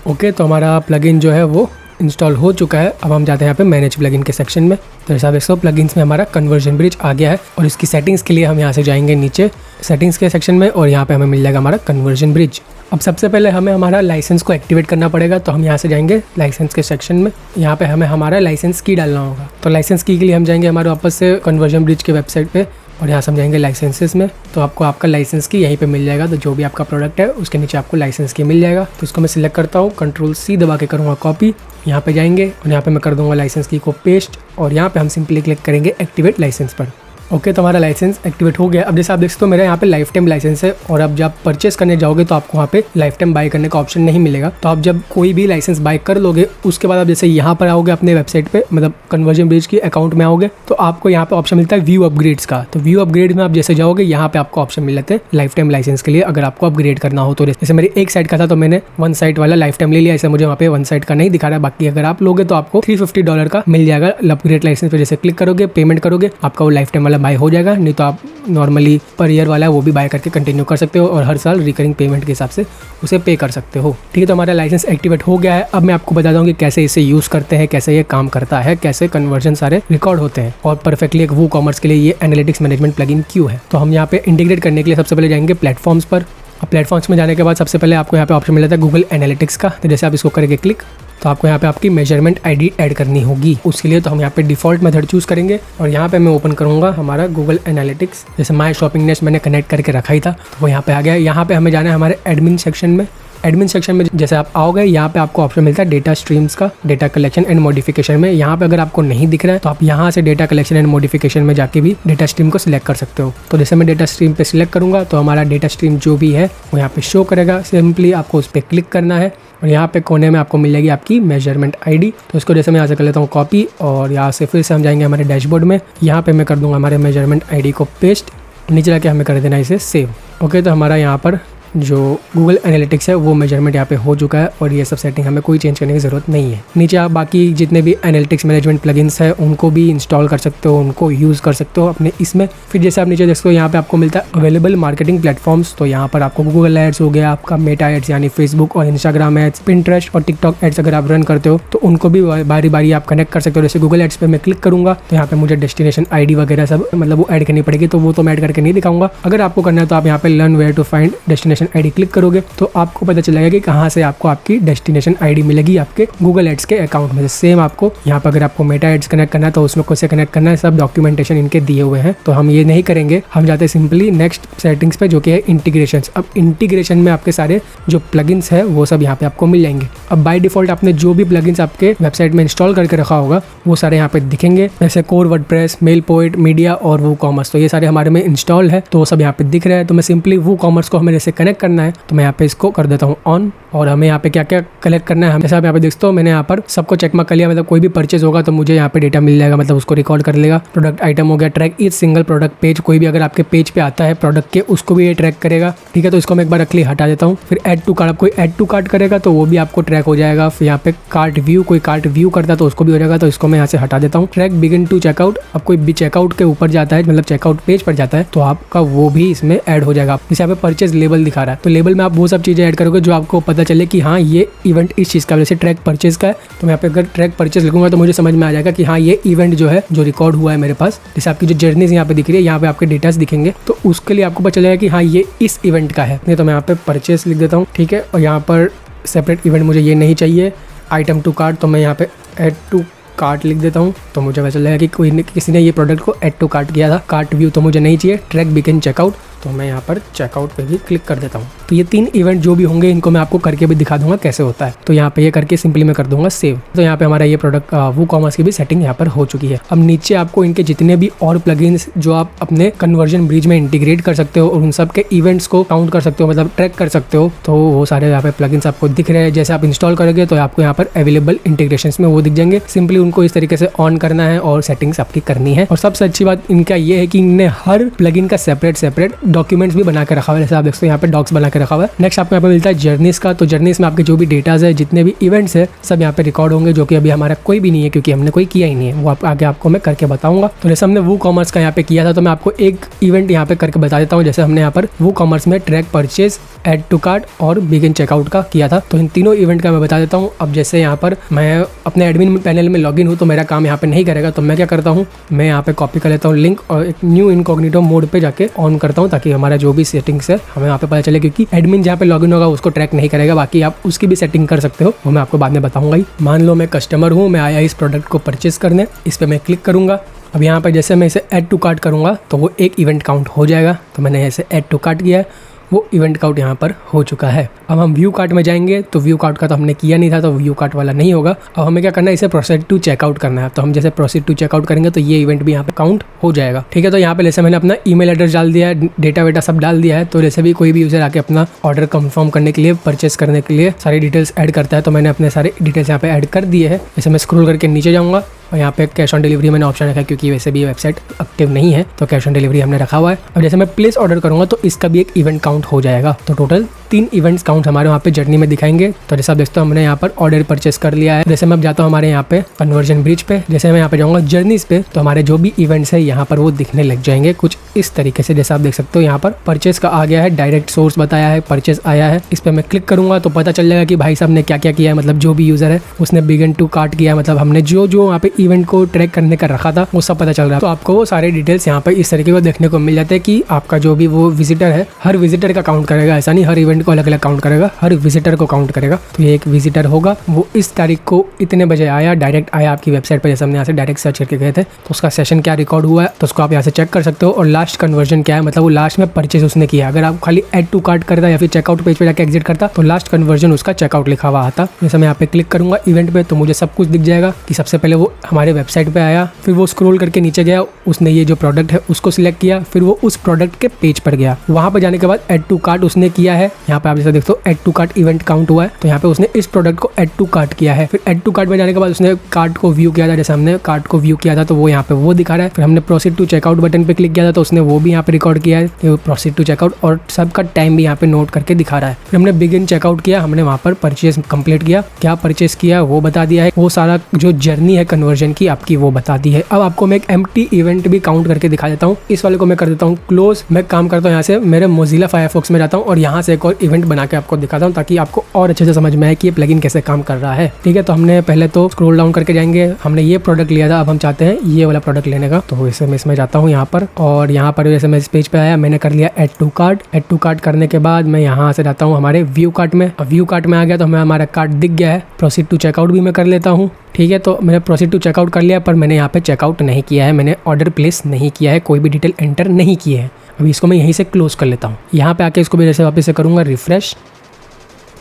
ओके, तो हमारा प्लगइन जो है वो इंस्टॉल हो चुका है। अब हम जाते हैं यहाँ पे मैनेज प्लगइन के सेक्शन में। तो जैसा आप देख सकते हो प्लगइन्स में हमारा कन्वर्जन ब्रिज आ गया है और इसकी सेटिंग्स के लिए हम यहाँ से जाएंगे नीचे सेटिंग्स के सेक्शन में और यहाँ पे हमें मिल जाएगा हमारा कन्वर्जन ब्रिज। अब सबसे पहले हमें हमारा लाइसेंस को एक्टिवेट करना पड़ेगा, तो हम यहाँ से जाएंगे लाइसेंस के सेक्शन में। यहाँ पे हमें हमारा लाइसेंस की डालना होगा। तो लाइसेंस की के लिए हम जाएंगे हमारे वापस से कन्वर्जन ब्रिज के वेबसाइट पे और यहाँ समझाएंगे लाइसेंसेस में। तो आपको आपका लाइसेंस की यहीं पे मिल जाएगा, तो जो भी आपका प्रोडक्ट है उसके नीचे आपको लाइसेंस की मिल जाएगा। तो इसको मैं सिलेक्ट करता हूँ, Ctrl+C दबा के करूँगा कॉपी। यहाँ पे जाएंगे और यहाँ पे मैं कर दूँगा लाइसेंस की को पेस्ट और यहाँ पे हम सिंपली क्लिक करेंगे एक्टिवेट लाइसेंस पर। ओके, तो हमारा लाइसेंस एक्टिवेट हो गया। अब जैसे आप देख सकते हो मेरा यहाँ पे लाइफ टाइम लाइसेंस है और अब जब परचेस करने जाओगे तो आपको वहाँ पे लाइफ टाइम बाय करने का ऑप्शन नहीं मिलेगा। तो आप जब कोई भी लाइसेंस बाय कर लोगे उसके बाद आप जैसे यहाँ पर आओगे अपने वेबसाइट पे, मतलब कन्वर्जन ब्रिज की अकाउंट में आओगे तो आपको यहाँ पे ऑप्शन मिलता है व्यू अपग्रेड्स का। तो व्यू अपग्रेड में आप जैसे जाओगे यहाँ पे आपको ऑप्शन मिल जाते हैं लाइफ टाइम लाइसेंस के लिए, अगर आपको अपग्रेड करना हो तो। जैसे मेरी एक साइड का था तो मैंने 1 साइड वाला लाइफ टाइम ले लिया, ऐसे मुझे वहाँ पे 1 साइड का नहीं दिखा रहा है। बाकी अगर आप लोगे तो आपको $350 का मिल जाएगा अपग्रेड लाइसेंस पे। जैसे क्लिक करोगे पेमेंट करोगे आपका वो लाइफ टाइम वाला बाय हो जाएगा, नहीं तो आप नॉर्मली पर ईयर वाला है वो भी बाय करके कंटिन्यू कर सकते हो और हर साल रिकरिंग पेमेंट के हिसाब से उसे पे कर सकते हो। ठीक है, तो हमारा लाइसेंस एक्टिवेट हो गया है। अब मैं आपको बताता हूँ कि कैसे इसे यूज़ करते हैं, कैसे ये काम करता है, कैसे कन्वर्जन सारे रिकॉर्ड होते हैं और परफेक्टली एक वूकॉमर्स के लिए ये एनालिटिक्स मैनेजमेंट प्लगइन क्यों है। तो हम यहाँ पे इंटीग्रेट करने के लिए सबसे पहले जाएंगे प्लेटफॉर्म्स पर। अब प्लेटफॉर्म्स में जाने के बाद सबसे पहले आपको यहाँ पे ऑप्शन मिलता है गूगल एनालिटिक्स का। तो जैसे आप इसको करेंगे क्लिक तो आपको यहाँ पे आपकी मेजरमेंट आईडी ऐड करनी होगी। उसके लिए तो हम यहाँ पे डिफ़ॉल्ट मेथड चूज़ करेंगे और यहाँ पे मैं ओपन करूँगा हमारा गूगल एनालिटिक्स। जैसे माई शॉपिंग नेस्ट मैंने कनेक्ट करके रखा ही था तो वो यहाँ पे आ गया। यहाँ पे हमें जाना है हमारे एडमिन सेक्शन में। एडमिन सेक्शन में जैसे आप आओगे यहाँ पे आपको ऑप्शन मिलता है डेटा स्ट्रीम्स का, डेटा कलेक्शन एंड मॉडिफिकेशन में। यहाँ पे अगर आपको नहीं दिख रहा है तो आप यहाँ से डेटा कलेक्शन एंड मॉडिफिकेशन में जाके भी डेटा स्ट्रीम को सिलेक्ट कर सकते हो। तो जैसे मैं डेटा स्ट्रीम पे सिलेक्ट करूँगा तो हमारा डेटा स्ट्रीम जो भी है वो यहाँ पे शो करेगा। सिंपली आपको उस पर क्लिक करना है और यहाँ पे कोने में आपको मिल जाएगी आपकी मेजरमेंट आईडी। तो इसको जैसे मैं यहाँ से कर लेता हूँ कॉपी और यहाँ से फिर से हम जाएंगे हमारे डैशबोर्ड में। यहाँ पे मैं कर दूँगा हमारे मेजरमेंट आईडी को पेस्ट, नीचे जाके हमें कर देना इसे सेव। ओके, तो हमारा यहाँ पर जो गूगल एनालिटिक्स है वो मेजरमेंट यहाँ पे हो चुका है और ये सब सेटिंग हमें कोई चेंज करने की ज़रूरत नहीं है। नीचे आप बाकी जितने भी एनालिटिक्स मैनेजमेंट प्लगइन्स है उनको भी इंस्टॉल कर सकते हो, उनको यूज़ कर सकते हो अपने इसमें। फिर जैसे आप नीचे देख सकते हो यहाँ पे आपको मिलता है अवेलेबल मार्केटिंग प्लेटफॉर्म्स। तो यहाँ पर आपको गूगल एड्स हो गया, आपका मेटा एड्स यानी फेसबुक और इंस्टाग्राम एड्स, पिंटरेस्ट और टिकटॉक एड्स अगर आप रन करते हो तो उनको भी बारी बारी आप कनेक्ट कर सकते हो। जैसे गूगल एड्स पे मैं क्लिक करूँगा तो यहाँ पे मुझे डेस्टिनेशन आईडी वगैरह सब मतलब वो ऐड करनी पड़ेगी, तो वो तो मैं ऐड करके नहीं दिखाऊंगा। अगर आपको करना है तो आप यहाँ पे learn where to find destination ID click करोगे तो आपको पता चलेगा कि कहाँ से आपको आपकी डेस्टिनेशन आईडी मिलेगी आपके गूगल एड्स के अकाउंट में। सेम आपको यहाँ पर अगर आपको मेटा एड्स कनेक्ट करना है तो उसमें कैसे कनेक्ट करना है सब डॉक्यूमेंटेशन इनके दिए हुए हैं, तो हम ये नहीं करेंगे। हम जाते हैं सिंपली नेक्स्ट सेटिंग्स पे जो कि है इंटीग्रेशन। अब इंटीग्रेशन में आपके सारे जो प्लगइन्स है वो सब यहाँ पे आपको मिल जाएंगे। अब बाय डिफॉल्ट आपने जो भी प्लगइन्स आपके वेबसाइट में इंस्टॉल करके रखा होगा वो सारे यहाँ पे दिखेंगे, जैसे कोर, वर्डप्रेस, मेलपोइट, मीडिया और वूकॉमर्स। तो ये सारे हमारे में इंस्टॉल है तो वो सब यहाँ पे दिख रहा है। तो मैं सिंपली वूकॉमर्स को हमें जैसे कनेक्ट कलेक्ट करना है तो मैं यहाँ पे इसको कर देता हूँ ऑन। और हमें यहाँ पे क्या क्या कलेक्ट करना है, जैसे आप यहाँ पे देखते हो मैंने यहाँ पर सबको चेक मार्क कर लिया, मतलब कोई भी परचेज होगा तो मुझे यहाँ पे डेटा मिल जाएगा, मतलब उसको रिकॉर्ड कर लेगा। प्रोडक्ट आइटम हो गया, track each single product page, कोई भी अगर आपके पेज पे आता है प्रोडक्ट के उसको भी ये ट्रैक करेगा। ठीक है, तो इसको मैं एक बार रख हटा देता हूँ। फिर ऐड टू कार्ट, आप कोई ऐड टू कार्ट करेगा तो वो भी आपको ट्रैक हो जाएगा। फिर यहाँ पे कार्ट व्यू, कोई कार्ट व्यू करता है तो उसको भी हो जाएगा, तो इसको मैं यहाँ से हटा देता हूँ। ट्रैक बिगिन टू चेकआउट, अब कोई भी चेकआउट के ऊपर जाता है, मतलब चेकआउट पेज पर जाता है तो आपका वो भी इसमें ऐड हो जाएगा। जैसे यहाँ पे परचेज लेबल दिखा रहा है तो लेबल में आप वो सब चीजें ऐड करोगे जो आपको पता चले कि हाँ ये इवेंट इस चीज का, जैसे ट्रैक परचेज का है तो मैं यहाँ पे अगर ट्रैक परचेज लिखूंगा तो मुझे समझ में आ जाएगा कि हाँ ये इवेंट जो है जो रिकॉर्ड हुआ है मेरे पास। जैसे आपकी जो जर्नीज यहाँ पे दिख रही है, यहाँ पे आपके डेटास दिखेंगे तो उसके लिए आपको पता चलेगा कि हाँ ये इस इवेंट का है। नहीं तो मैं यहाँ पे परचेज लिख देता हूँ। ठीक है, और यहाँ पर सेपरेट इवेंट मुझे ये नहीं चाहिए। आइटम टू कार्ट तो मैं यहाँ पे ऐड टू कार्ट लिख देता हूँ, तो मुझे पता चलेगा कि किसी ने ये प्रोडक्ट को ऐड टू कार्ट किया था। कार्ट व्यू तो मुझे नहीं चाहिए। ट्रैक बिगिन चेकआउट, तो मैं यहाँ पर चेकआउट पे भी क्लिक कर देता हूँ। तो ये 3 इवेंट जो भी होंगे इनको मैं आपको करके भी दिखा दूंगा कैसे होता है। तो यहाँ पे ये करके सिंपली मैं कर दूंगा सेव। तो यहाँ पे हमारा ये प्रोडक्ट वूकॉमर्स की भी सेटिंग यहाँ पर हो चुकी है। अब नीचे आपको इनके जितने भी और प्लगइन्स जो आप अपने कन्वर्जन ब्रिज में इंटीग्रेट कर सकते हो और उन सब के इवेंट्स को काउंट कर सकते हो, मतलब ट्रैक कर सकते हो, तो वो सारे यहाँ पे प्लगइन्स आपको दिख रहे हैं। जैसे आप इंस्टॉल करोगे तो आपको यहाँ पर अवेलेबल इंटीग्रेशन में वो दिख जाएंगे। सिंपली उनको इस तरीके से ऑन करना है और सेटिंग्स आपकी करनी है। और सबसे अच्छी बात इनका ये है कि इनने हर प्लगइन का सेपरेट डॉक्यूमेंट्स भी बना के रखा हुआ है। जैसे आप देखते हो यहाँ पे डॉक्स बना के रखा हुआ है। नेक्स्ट आपको यहाँ पे मिलता है जर्नीज का। तो जर्नीज में आपके जो भी डेटाज है, जितने भी इवेंट्स है, सब यहाँ पे रिकॉर्ड होंगे, जो कि अभी हमारा कोई भी नहीं है क्योंकि हमने कोई किया ही नहीं है। वो आगे आपको मैं करके बताऊंगा। तो जैसे हमने वूकॉमर्स का यहाँ पे किया था तो मैं आपको एक इवेंट यहाँ पे करके बता देता हूँ। जैसे हमने यहाँ पर वूकॉमर्स में track purchase, add to cart और बिगिन चेकआउट का किया था। तो इन तीनों इवेंट का मैं बता देता हूँ। अब जैसे यहाँ पर मैं अपने एडमिन पैनल में लॉगिन हूँ तो मेरा काम यहाँ पे नहीं करेगा, तो मैं क्या करता हूँ, मैं यहाँ पे कॉपी कर लेता हूँ लिंक और एक न्यू इनकॉग्निटो मोड पे जाके ऑन करता हूँ, ताकि हमारा जो भी सेटिंग्स है हमें यहाँ पे पता चले। क्योंकि एडमिन जहाँ पे लॉगिन होगा उसको ट्रैक नहीं करेगा, बाकी आप उसकी भी सेटिंग कर सकते हो, वो मैं आपको बाद में बताऊंगा ही। मान लो मैं कस्टमर हूँ, मैं आया इस प्रोडक्ट को परचेज करने, इस पर मैं क्लिक करूंगा। अब यहाँ पर जैसे मैं इसे ऐड टू कार्ट करूँगा तो वो एक इवेंट काउंट हो जाएगा। तो मैंने ऐसे ऐड टू कार्ट किया है, वो इवेंट काउंट यहाँ पर हो चुका है। अब हम व्यू कार्ट में जाएंगे तो व्यू कार्ट का तो हमने किया नहीं था, तो व्यू कार्ट वाला नहीं होगा। अब हमें क्या करना है, इसे प्रोसीड टू चेकआउट करना है। तो हम जैसे प्रोसीड टू चेकआउट करेंगे तो ये इवेंट भी यहाँ पे काउंट हो जाएगा। ठीक है, तो यहाँ पे जैसे मैंने अपना ईमेल एड्रेस डाल दिया है, डेटा वेटा सब डाल दिया है। तो जैसे भी कोई भी यूजर आके अपना ऑर्डर कंफर्म करने के लिए, परचेस करने के लिए सारी डिटेल्स ऐड करता है, तो मैंने अपने सारे डिटेल्स यहाँ पे ऐड कर दिए हैं। जैसे मैं स्क्रॉल करके नीचे जाऊँगा और यहाँ पे कैश ऑन डिलीवरी मैंने ऑप्शन रखा है, क्योंकि वैसे भी वेबसाइट एक्टिव नहीं है तो कैश ऑन डिलीवरी हमने रखा हुआ है। अब जैसे मैं प्लेस ऑर्डर करूँगा तो इसका भी एक इवेंट काउंट हो जाएगा। तो टोटल 3 इवेंट्स काउंट हमारे वहाँ पे जर्नी में दिखाएंगे। तो जैसे आप देखते हो हमने यहाँ पर ऑर्डर परचेस कर लिया है। जैसे मैं अब जाता हूँ हमारे यहाँ पे कन्वर्जन ब्रिज पे, जैसे मैं यहाँ पे जाऊँगा जर्नीज पे, तो हमारे जो भी इवेंट्स है यहाँ पर वो दिखने लग जाएंगे कुछ इस तरीके से। जैसे आप देख सकते हो यहाँ पर परचेस का आ गया है, डायरेक्ट सोर्स बताया है, परचेस आया है। इस पर मैं क्लिक करूंगा तो पता चल जाएगा कि भाई साहब ने क्या क्या किया है, मतलब जो भी यूजर है उसने बिगिन टू कार्ट किया, मतलब हमने जो जो वहाँ पे इवेंट को ट्रैक करने का रखा था वो सब पता चल रहा है। तो आपको वो सारे डिटेल्स यहाँ पर इस तरीके को देखने को मिल जाते हैं कि आपका जो भी वो विजिटर है, हर विजिटर का काउंट करेगा। ऐसा नहीं हर इवेंट को अलग अलग काउंट करेगा, हर विजिटर को काउंट करेगा। तो ये एक विजिटर होगा, वो इस तारीख को इतने बजे आया, डायरेक्ट आया आपकी वेबसाइट पर। जैसे हमने यहाँ से डायरेक्ट सर्च करके गए थे तो उसका सेशन क्या रिकॉर्ड हुआ है तो उसको आप यहाँ से चेक कर सकते हो। और लास्ट कन्वर्जन क्या है, मतलब वो लास्ट में परचेज उसने किया। अगर आप खाली ऐड टू कार्ट करता या फिर चेकआउट पेज पे जाकर एग्जिट करता तो लास्ट कन्वर्जन उसका चेकआउट लिखा हुआ आता। जैसे मैं यहाँ पे क्लिक करूंगा इवेंट पे तो मुझे सब कुछ दिख जाएगा कि सबसे पहले वो हमारे वेबसाइट पे आया, फिर वो स्क्रॉल करके नीचे गया, उसने ये जो प्रोडक्ट है उसको सिलेक्ट किया, फिर वो उस प्रोडक्ट के पेज पर गया। वहां पर जाने के बाद ऐड टू कार्ट उसने किया है। यहाँ पे आप जैसे देखते हो add to cart event count हुआ है, तो यहाँ पे उसने इस प्रोडक्ट को ऐड टू कार्ट किया है। फिर ऐड टू कार्ट में जाने के बाद उसने कार्ट को व्यू किया था, जैसे हमने कार्ट को व्यू किया था तो वो यहाँ पे वो दिखा रहा है। फिर हमने प्रोसीड टू चेकआउट बटन पे क्लिक किया था तो उसने वो भी यहाँ पे रिकॉर्ड किया है, प्रोसीड टू चेकआउट, और सबका टाइम भी यहाँ पे नोट करके दिखा रहा है। फिर हमने बिगिन चेकआउट किया, हमने वहाँ पर परचेज कंप्लीट किया, क्या परचेज किया वो बता दिया है, वो सारा जो जर्नी है कन्वर्जन की आपकी वो बता दी है। अब आपको मैं एक एम्प्टी इवेंट भी काउंट करके दिखा देता हूँ। इस वाले को मैं कर देता हूँ क्लोज। मैं काम करता हूँ यहाँ से मेरे मोजिला फायरफॉक्स में जाता हूँ और यहाँ से एक और इवेंट बना के आपको दिखाता हूँ ताकि आपको और अच्छे से समझ में आए कि ये प्लगइन कैसे काम कर रहा है। ठीक है, तो हमने पहले तो स्क्रॉल डाउन करके जाएंगे, हमने ये प्रोडक्ट लिया था, अब हम चाहते हैं ये वाला प्रोडक्ट लेने का। तो इसे मैं इसमें जाता हूँ यहाँ पर, और यहाँ पर जैसे मैं इस पेज पे आया मैंने कर लिया add to cart. Add to cart करने के बाद मैं यहाँ से जाता हूँ हमारे व्यू कार्ट में। अब व्यू कार्ट में आ गया तो हमें हमारा कार्ट दिख गया है। प्रोसीड टू चेकआउट भी मैं कर लेता हूँ। ठीक है, तो मैंने प्रोसीड टू चेकआउट कर लिया, पर मैंने यहाँ पे चेकआउट नहीं किया है, मैंने ऑर्डर प्लेस नहीं किया है, कोई भी डिटेल एंटर नहीं की है। अभी इसको मैं यहीं से क्लोज कर लेता हूँ। यहाँ पे आके इसको भी जैसे वापस से करूँगा रिफ्रेश,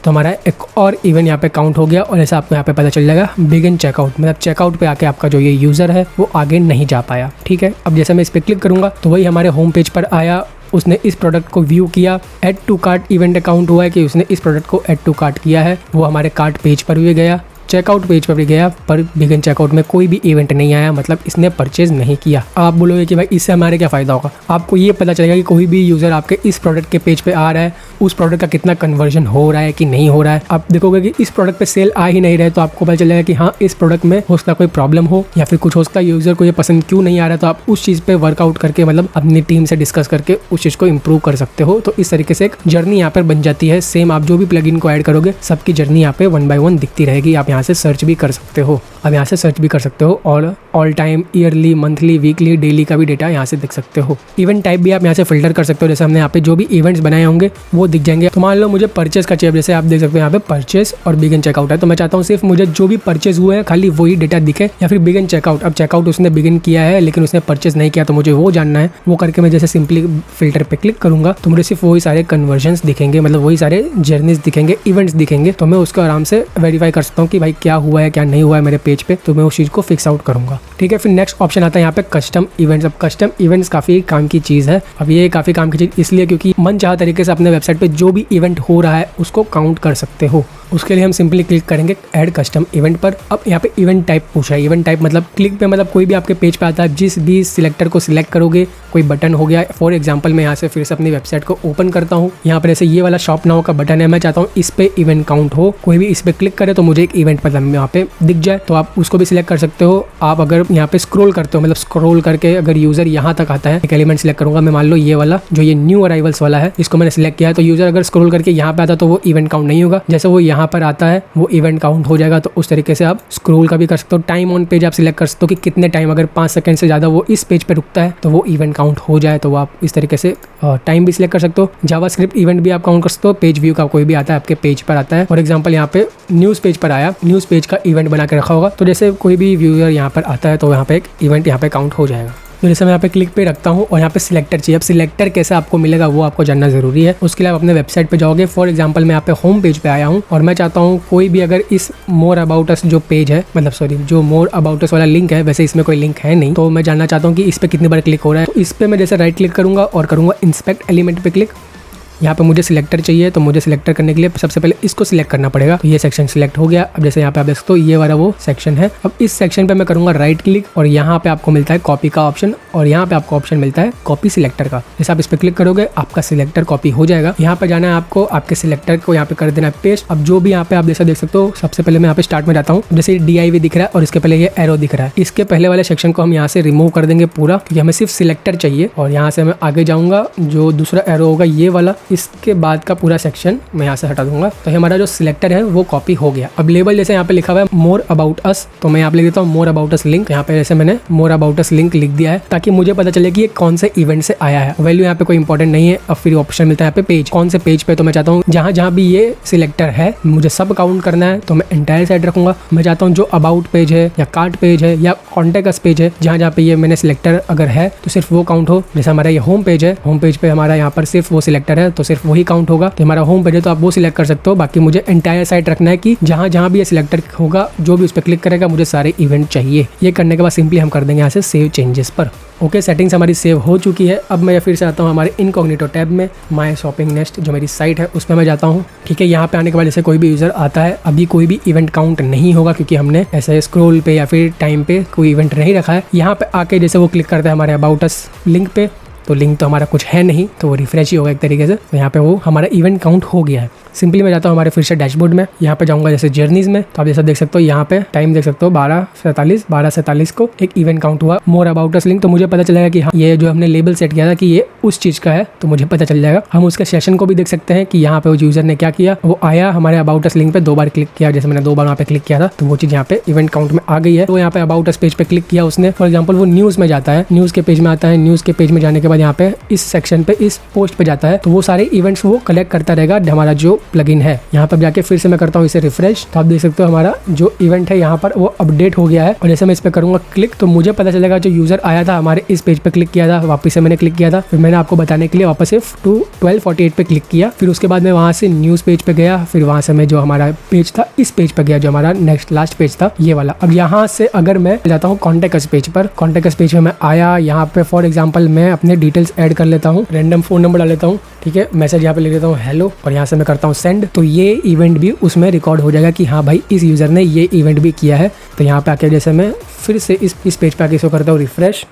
तो हमारा एक और इवेंट यहाँ पे काउंट हो गया। और ऐसा आपको यहाँ पे पता चल जाएगा बिगिन चेकआउट, मतलब चेकआउट पे आके आपका जो ये यूज़र है वो आगे नहीं जा पाया। ठीक है, अब जैसे मैं इस पर क्लिक करूँगा तो वही हमारे होम पेज पर आया। उसने इस प्रोडक्ट को व्यू किया, add to cart event account हुआ है कि उसने इस प्रोडक्ट को ऐड टू कार्ट किया है, वो हमारे कार्ट पेज पर भी गया, चेकआउट पेज पर भी गया, पर बिगिन चेकआउट में कोई भी इवेंट नहीं आया, मतलब इसने परचेज नहीं किया। आप बोलोगे कि भाई इससे हमारे क्या फ़ायदा होगा? आपको ये पता चलेगा कि कोई भी यूज़र आपके इस प्रोडक्ट के पेज पे आ रहा है, उस प्रोडक्ट का कितना कन्वर्जन हो रहा है कि नहीं हो रहा है। आप देखोगे कि इस प्रोडक्ट पे सेल आ ही नहीं रहा है, तो आपको पता चलेगा कि हाँ, इस प्रोडक्ट में हो सकता है कोई प्रॉब्लम हो या फिर कुछ हो सकता है यूज़र को ये पसंद क्यों नहीं आ रहा है। तो आप उस चीज़ पे वर्कआउट करके, मतलब अपनी टीम से डिस्कस करके उस चीज़ को इंप्रूव कर सकते हो। तो इस तरीके से एक जर्नी यहाँ पर बन जाती है। सेम आप जो भी प्लगइन को ऐड करोगे, सबकी जर्नी यहाँ पे 1 by 1 दिखती रहेगी। आप यहाँ से सर्च भी कर सकते हो, अब यहाँ से सर्च भी कर सकते हो और all time, yearly, monthly, weekly, daily का भी डेटा यहाँ से देख सकते हो। इवेंट टाइप भी आप यहाँ से फिल्टर कर सकते हो। जैसे हमने यहाँ पे जो भी इवेंट्स बनाए होंगे वो दिख जाएंगे। तो मान लो मुझे परचेस का चाहिए, जैसे आप देख सकते हो यहाँ पे परचेस और बिगिन चेकआउट है, तो मैं चाहता हूँ सिर्फ मुझे जो भी परचेस हुए हैं खाली वही डेटा दिखे, या फिर बिगिन चेकआउट। अब चेकआउट उसने बिगिन किया है लेकिन उसने परचेस नहीं किया, तो मुझे वो जानना है। वो करके मैं जैसे सिंपली फिल्टर पे क्लिक करूंगा तो मुझे सिर्फ वही सारे कन्वर्जन्स दिखेंगे, मतलब वही सारे जर्नीज दिखेंगे, इवेंट्स दिखेंगे। तो मैं उसको आराम से वेरीफाई कर सकता हूँ कि भाई क्या हुआ है क्या नहीं हुआ है मेरे पेज पे, तो मैं उस चीज़ को फिक्स आउट करूंगा। ठीक है, फिर नेक्स्ट ऑप्शन आता है यहाँ पे कस्टम इवेंट्स। अब कस्टम इवेंट्स काफ़ी काम की चीज़ है। अब ये काफ़ी काम की चीज़ इसलिए क्योंकि मन चाह तरीके से अपने वेबसाइट पे जो भी इवेंट हो रहा है उसको काउंट कर सकते हो। उसके लिए हम सिंपली क्लिक करेंगे ऐड कस्टम इवेंट पर। अब यहाँ पे इवेंट टाइप पूछा है। इवेंट टाइप मतलब क्लिक पे, मतलब कोई भी आपके पेज पे आता है, जिस भी सिलेक्टर को सिलेक्ट करोगे, कोई बटन हो गया। फॉर एग्जांपल मैं यहाँ से फिर से अपनी वेबसाइट को ओपन करता हूँ। यहाँ पर ऐसे ये वाला शॉप नाउ का बटन है, मैं चाहता हूँ इस पे इवेंट काउंट हो। कोई भी इस पे क्लिक करे तो मुझे एक इवेंट मतलब यहाँ पे दिख जाए, तो आप उसको भी सिलेक्ट कर सकते हो। आप अगर यहाँ पे स्क्रॉल करते हो, मतलब स्क्रॉल करके अगर यूजर यहाँ तक आता है, एक एलिमेंट सिलेक्ट करूंगा मैं, मान लो ये वाला जो ये न्यू अराइवल्स वाला है, इसको मैंने सिलेक्ट किया है, तो यूजर अगर स्क्रॉल करके यहाँ पे आता है तो वो इवेंट काउंट नहीं होगा। जैसे वो यहाँ पर आता है वो इवेंट काउंट हो जाएगा। तो उस तरीके से आप स्क्रॉल का भी कर सकते हो। टाइम ऑन पेज आप सिलेक्ट कर सकते हो कि कितने टाइम, अगर 5 सेकंड से ज़्यादा वो इस पेज पे रुकता है तो वो इवेंट काउंट हो जाए, तो आप इस तरीके से टाइम भी सिलेक्ट कर सकते हो। जावास्क्रिप्ट इवेंट भी आप काउंट कर सकते हो। पेज व्यू का कोई भी आता है आपके पेज पर आता है, फॉर एग्जाम्पल यहाँ पे न्यूज़ पेज पर आया, न्यूज़ पेज का इवेंट बना के रखा होगा, तो जैसे कोई भी व्यूअर यहाँ पर आता है तो यहाँ पे एक इवेंट यहाँ पे काउंट हो जाएगा। तो जैसे मैं यहाँ पे क्लिक पे रखता हूँ और यहाँ पे सिलेक्टर चाहिए। अब सिलेक्टर कैसे आपको मिलेगा वो आपको जानना जरूरी है। उसके लिए आप अपने वेबसाइट पे जाओगे। फॉर एग्जांपल मैं यहाँ पे होम पेज पे आया हूँ और मैं चाहता हूँ कोई भी अगर इस मोर अबाउट अस जो पेज है, मतलब सॉरी जो मोर अबाउट अस वाला लिंक है, वैसे इसमें कोई लिंक है नहीं, तो मैं जानना चाहता हूँ कि इस पे कितनी बार क्लिक हो रहा है। तो इस पे मैं जैसे राइट क्लिक करूंगा और करूंगा इंस्पेक्ट एलिमेंट पे क्लिक। यहाँ पे मुझे सिलेक्टर चाहिए, तो मुझे सिलेक्टर करने के लिए सबसे पहले इसको सिलेक्ट करना पड़ेगा। तो ये सेक्शन सिलेक्ट हो गया। अब जैसे यहाँ पे आप देख सकते हो ये वाला वो सेक्शन है। अब इस सेक्शन पे मैं करूंगा राइट क्लिक और यहाँ पे आपको मिलता है कॉपी का ऑप्शन और यहाँ पे आपको ऑप्शन मिलता है कॉपी सिलेक्टर का। जैसे आप इस पे क्लिक करोगे आपका सिलेक्टर कॉपी हो जाएगा। यहाँ पे जाना है आपको, आपके सिलेक्टर को यहाँ पे कर देना है पेस्ट। अब जो भी यहाँ पे आप जैसा देख सकते हो, सबसे पहले मैं यहाँ पे स्टार्ट में जाता हूँ। जैसे DIV दिख रहा है और इसके पहले ये एरो दिख रहा है, इसके पहले वाले सेक्शन को हम यहाँ से रिमूव कर देंगे पूरा, क्योंकि हमें सिर्फ सिलेक्टर चाहिए। और यहाँ से मैं आगे जाऊँगा, जो दूसरा एरो होगा ये वाला, इसके बाद का पूरा सेक्शन मैं यहाँ से हटा दूंगा। तो हमारा जो सिलेक्टर है वो कॉपी हो गया। अब लेबल जैसे यहाँ पे लिखा हुआ है मोर अबाउट अस, तो मैं यहाँ पे लिख देता हूँ मोर अबाउट अस लिंक। यहाँ पे जैसे मैंने मोर अबाउट अस लिंक लिख दिया है ताकि मुझे पता चले कि ये कौन से इवेंट से आया है। वैल्यू यहाँ पे कोई इंपॉर्टेंट नहीं है। अब फिर ऑप्शन मिलता है यहाँ पे पेज, कौन से पेज पे, तो मैं चाहता हूँ जहाँ जहाँ भी ये सिलेक्टर है मुझे सब काउंट करना है, तो मैं एंटायर साइड रखूंगा। मैं चाहता हूँ जो अबाउट पेज है या कार्ट पेज है या कॉन्टेक्ट पेज है, जहाँ जहाँ पे ये मैंने सिलेक्टर अगर है तो सिर्फ वो काउंट हो। जैसे हमारा ये होम पेज है, होम पेज पे हमारा यहाँ पर सिर्फ वो सिलेक्टर है तो सिर्फ वही काउंट होगा। तो हमारा होम पेज है तो आप वो सिलेक्ट कर सकते हो। बाकी मुझे एंटायर साइट रखना है कि जहाँ जहाँ भी ये सिलेक्टर होगा, जो भी उस पर क्लिक करेगा, मुझे सारे इवेंट चाहिए। ये करने के बाद सिंपली हम कर देंगे यहाँ से सेव चेंजेस पर। ओके, सेटिंग्स हमारी सेव हो चुकी है। अब मैं फिर से आता हूँ हमारे इनकॉग्निटो टैब में, माय शॉपिंग नेस्ट जो मेरी साइट है उस पर मैं जाता हूँ। ठीक है, यहाँ पे आने के बाद जैसे कोई भी यूज़र आता है, अभी कोई भी इवेंट काउंट नहीं होगा क्योंकि हमने ऐसे स्क्रॉल पे या फिर टाइम पे कोई इवेंट नहीं रखा है। यहाँ पे आके जैसे वो क्लिक करता है हमारे अबाउट अस लिंक पे, तो लिंक तो हमारा कुछ है नहीं, तो वो रिफ्रेश ही होगा एक तरीके से। तो यहाँ पे वो हमारा इवेंट काउंट हो गया है। सिंपली मैं जाता हूँ हमारे फिर से डैशबोर्ड में, यहाँ पे जाऊँगा जैसे जर्नीज में, तो आप जैसा देख सकते हो यहाँ पे टाइम देख सकते हो 12:47 को एक इवेंट काउंट हुआ मोर अबाउट अस लिंक। तो मुझे पता चलेगा कि हाँ ये जो हमने लेबल सेट किया था कि ये उस चीज़ का है, तो मुझे पता चल जाएगा। हम उसके सेशन को भी देख सकते हैं कि यहाँ पे वो यूज़र ने क्या किया, वो आया हमारे अबाउट अस लिंक पे 2 बार क्लिक किया, जैसे मैंने 2 बार वहाँ पे क्लिक किया था, तो वो चीज़ यहाँ पे इवेंट काउंट में आ गई है। तो यहाँ पे अबाउट अस पेज पे क्लिक किया उसने, फॉर एग्जाम्पल वो न्यूज़ में जाता है, न्यूज़ के पेज में आता है, न्यूज़ के पेज में जाने के बाद यहाँ पे इस सेक्शन पे इस पोस्ट पे जाता है, तो वो सारे इवेंट्स वो कलेक्ट करता रहेगा हमारा जो प्लगइन है। यहाँ पर जाके फिर से मैं करता हूँ इसे रिफ्रेश, तो आप देख सकते हो हमारा जो इवेंट है यहाँ पर वो अपडेट हो गया है। और जैसे मैं इस पर करूँगा क्लिक तो मुझे पता चलेगा जो यूजर आया था हमारे इस पेज पे क्लिक किया था, वापस से मैंने क्लिक किया था, फिर मैंने आपको बताने के लिए वापस से 1248 पे क्लिक किया, फिर उसके बाद मैं वहाँ से न्यूज़ पेज पे गया, फिर वहाँ से मैं जो हमारा पेज था इस पेज पे गया जो हमारा नेक्स्ट लास्ट पेज था ये वाला। अब यहाँ से अगर मैं जाता हूँ कॉन्टेक्ट पेज पर, कॉन्टेक्ट पेज में मैं आया, यहाँ पे फॉर एग्जांपल मैं अपने डिटेल्स ऐड कर लेता हूँ, रैंडम फोन नंबर डाल लेता हूँ, ठीक है, मैसेज यहाँ पे लिख देता हूँ हेलो, और यहाँ से मैं करता हूँ सेंड, तो ये इवेंट भी उसमें रिकॉर्ड हो जाएगा कि हाँ भाई इस यूज़र ने ये इवेंट भी किया है। तो यहाँ पे आके जैसे मैं फिर से इस पेज पे आके इसको करता हूँ रिफ्रेश,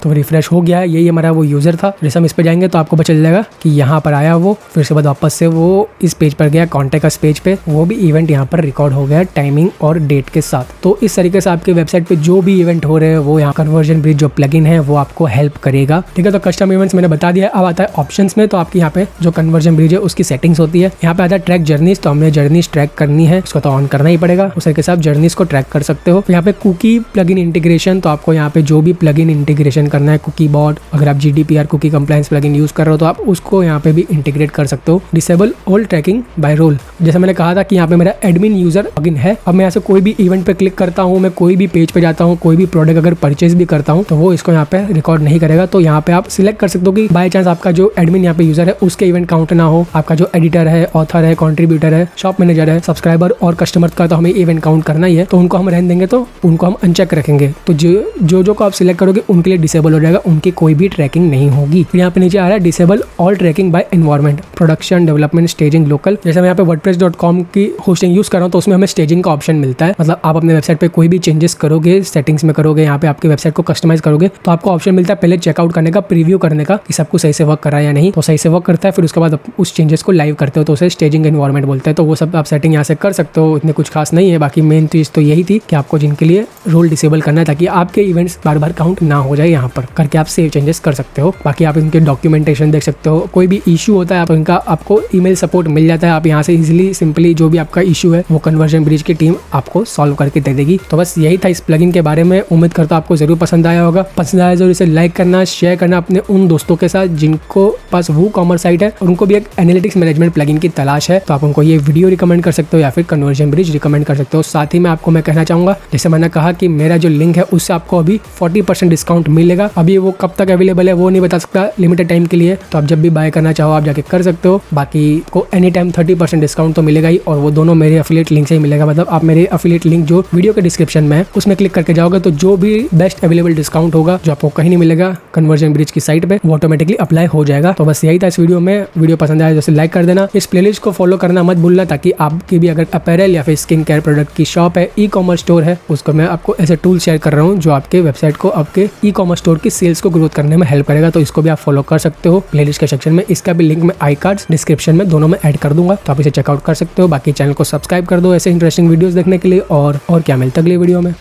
तो रिफ्रेश हो गया है। यही हमारा वो यूज़र था। जैसे हम इस पे जाएंगे तो आपको पता चल जाएगा कि यहाँ पर आया वो, फिर उसके बाद वापस से वो इस पेज पर गया कॉन्टेक्ट पेज पे, वो भी इवेंट यहाँ पर रिकॉर्ड हो गया टाइमिंग और डेट के साथ। तो इस तरीके से आपके वेबसाइट पे जो भी इवेंट हो रहे हैं वो यहाँ कन्वर्जन ब्रिज जो प्लगइन है वो आपको हेल्प करेगा, ठीक है। तो कस्टम इवेंट्स मैंने बता दिया। अब आता है ऑप्शंस में, तो आपकी यहाँ पे जो कन्वर्जन ब्रिज है उसकी सेटिंग्स होती है। यहाँ पे आता है ट्रैक जर्नीज, तो हमने जर्नीज ट्रैक करनी है, उसको तो ऑन करना ही पड़ेगा, उस तरीके से आप जर्नीज को ट्रैक कर सकते हो। यहाँ पे कुकी प्लगइन इंटीग्रेशन, तो आपको यहाँ पे जो भी प्लगइन इंटीग्रेशन करना है, कुकी बॉट, अगर आप GDPR cookie compliance plugin use कर रहे हो तो आप उसको यहाँ पे भी इंटीग्रेट कर सकते हो। Disable all tracking by role, जैसे मैंने कहा था कि यहाँ पे मेरा एडमिन यूजर लॉगिन है। अब मैं यहाँ से कोई भी इवेंट पे क्लिक करता हूँ, मैं कोई भी पेज पे जाता हूँ, कोई भी प्रोडक्ट अगर परचेज भी करता हूँ तो वो इसको यहाँ पे रिकॉर्ड नहीं करेगा। तो यहाँ पे आप सिलेक्ट कर सकते हो कि बाय चांस आपका जो एडमिन यहाँ पे यूजर है उसके इवेंट काउंट ना हो, आपका जो एडिटर है, ऑथर है, कॉन्ट्रीब्यूटर है, शॉप मैनेजर है, सब्सक्राइबर और कस्टमर का तो हमें इवेंट काउंट करना ही है, तो उनको हम रहने देंगे, तो उनको हम अनचेक रखेंगे। तो जो को आप सिलेक्ट करोगे उनके लिए डिसेबल हो जाएगा, उनकी कोई भी ट्रैकिंग नहीं होगी। फिर यहाँ पे नीचे आ रहा है disable all tracking by environment, production, development, staging, local. जैसे मैं यहाँ पे wordpress.com की होस्टिंग यूज कर रहा हूँ तो उसमें हमें स्टेजिंग का ऑप्शन मिलता है। मतलब आप अपने वेबसाइट पे कोई भी चेंजेस करोगे, सेटिंग्स में करोगे, यहाँ पे आपके वेबसाइट को कस्टमाइज करोगे तो आपको ऑप्शन मिलता है पहले चेकआउट करने का, प्रीव्यू करने का कि सब कुछ सही से वर्क कर रहा है या नहीं, तो सही से वर्क करता है, फिर उसके बाद उस चेंजेस को लाइव करते हो तो उसे स्टेजिंग एनवायरनमेंट बोलते हैं। तो वो सब आप सेटिंग यहाँ से कर सकते हो, इतने कुछ खास नहीं है। बाकी मेन चीज तो यही थी कि आपको जिनके लिए रोल डिसेबल करना है ताकि आपके इवेंट्स बार बार काउंट ना हो जाए, यहाँ पर करके आप सेव चेंजेस कर सकते हो। बाकी आप इनके डॉक्यूमेंटेशन देख सकते हो, कोई भी इशू होता है आप इनका आपको ईमेल सपोर्ट मिल जाता है, आप यहाँ से इजीली सिंपली जो भी आपका इशू है वो कन्वर्जन ब्रिज की टीम आपको सॉल्व करके दे देगी। तो बस यही था इस प्लगइन के बारे में। उम्मीद करता हूँ आपको जरूर पसंद आया होगा। पसंद आया जरूर इसे लाइक करना, शेयर करना अपने उन दोस्तों के साथ जिनको पास WooCommerce साइट है और उनको भी एक एनालिटिक्स मैनेजमेंट प्लगइन की तलाश है, तो आप उनको ये वीडियो रिकमेंड कर सकते हो या फिर कन्वर्जन ब्रिज रिकमेंड कर सकते हो। साथ ही में आपको मैं कहना चाहूंगा, जैसे मैंने कहा कि मेरा जो लिंक है उससे आपको अभी 40% डिस्काउंट मिलेगा। अभी वो कब तक अवेलेबल है वो नहीं बता सकता, लिमिटेड टाइम के लिए, तो आप जब भी बाय करना चाहो आप जाके कर सकते हो। बाकी को एनी टाइम 30% डिस्काउंट तो मिलेगा ही, और वो दोनों मेरे अफिलिएट लिंक से ही मिलेगा। मतलब आप मेरे अफिलिएट लिंक जो वीडियो के डिस्क्रिप्शन में है उसमें क्लिक करके जाओगे तो जो भी बेस्ट अवेलेबल डिस्काउंट होगा जो आपको कहीं नहीं मिलेगा कन्वर्जन ब्रिज की साइट पे, वो ऑटोमेटिकली अप्लाई हो जाएगा। तो बस यही था इस वीडियो में। वीडियो पसंद आया जैसे लाइक कर देना, इस प्लेलिस्ट को फॉलो करना मत भूलना ताकि आपकी भी अगर अपैरल या फिर स्किन केयर प्रोडक्ट की शॉप है, ई-कॉमर्स स्टोर है, उसको मैं आपको ऐसे टूल शेयर कर रहा हूँ जो आपके वेबसाइट को, आपके ई-कॉमर्स स्टोर की सेल्स को ग्रोथ करने में हेल्प करेगा। तो इसको भी आप फॉलो कर सकते हो प्लेलिस्ट के सेक्शन में। इसका भी लिंक मैं आई कार्ड्स डिस्क्रिप्शन में दोनों में ऐड कर दूंगा, तो आप इसे चेकआउट कर सकते हो। बाकी चैनल को सब्सक्राइब कर दो ऐसे इंटरेस्टिंग वीडियोस देखने के लिए। और क्या मिलता है अगली वीडियो में।